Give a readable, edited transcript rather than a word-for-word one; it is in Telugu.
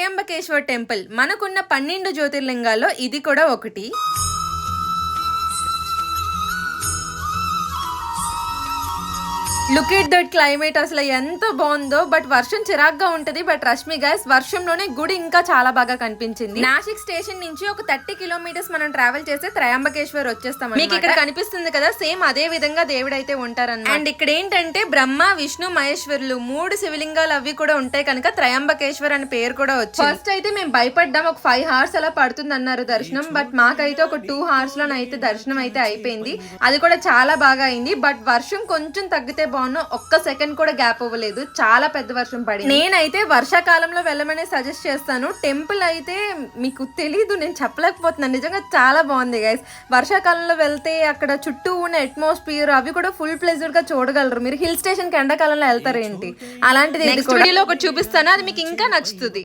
త్రయంబకేశ్వర్ టెంపుల్ మనకున్న 12 జ్యోతిర్లింగాల్లో ఇది కూడా ఒకటి. లుక్ ఎట్ దట్ క్లైమేట్, అసలు ఎంత బాగుందో. బట్ వర్షం చిరాగ్గా ఉంటది. బట్ రష్మి గైస్, వర్షంలోనే గుడి ఇంకా చాలా బాగా కనిపించింది. నాసిక్ స్టేషన్ నుంచి ఒక 30 కిలోమీటర్స్ మనం ట్రావెల్ చేస్తే త్రయంబకేశ్వర్ వచ్చేస్తాం. మీకు ఇక్కడ కనిపిస్తుంది కదా, సేమ్ అదే విధంగా దేవుడు అయితే ఉంటారన్న. అండ్ ఇక్కడ ఏంటంటే బ్రహ్మ విష్ణు మహేశ్వరులు 3 శివలింగాలు అవి కూడా ఉంటాయి కనుక త్రయంబకేశ్వర్ అని పేరు కూడా వచ్చింది. ఫస్ట్ అయితే మేము భయపడ్డాం, ఒక 5 hours అలా పడుతుంది అన్నారు దర్శనం. బట్ మాకైతే ఒక 2 hours లోనైతే దర్శనం అయితే అయిపోయింది. అది కూడా చాలా బాగా అయింది. బట్ వర్షం కొంచెం తగ్గితే ఒక్క సెకండ్ కూడా గ్యాప్ అవ్వలేదు, చాలా పెద్ద వర్షం పడింది. నేనైతే వర్షాకాలంలో వెళ్ళమని సజెస్ట్ చేస్తాను. టెంపుల్ అయితే మీకు తెలీదు, నేను చెప్పలేకపోతున్నాను, నిజంగా చాలా బాగుంది గైస్. వర్షాకాలంలో వెళ్తే అక్కడ చుట్టూ ఉన్న అట్మాస్ఫియర్ అవి కూడా ఫుల్ ప్లెజర్ గా చూడగలరు. మీరు హిల్ స్టేషన్ కి ఎండాకాలంలో వెళ్తారు ఏంటి, అలాంటిది స్టూడియోలో ఒకటి చూపిస్తాను, అది మీకు ఇంకా నచ్చుతుంది.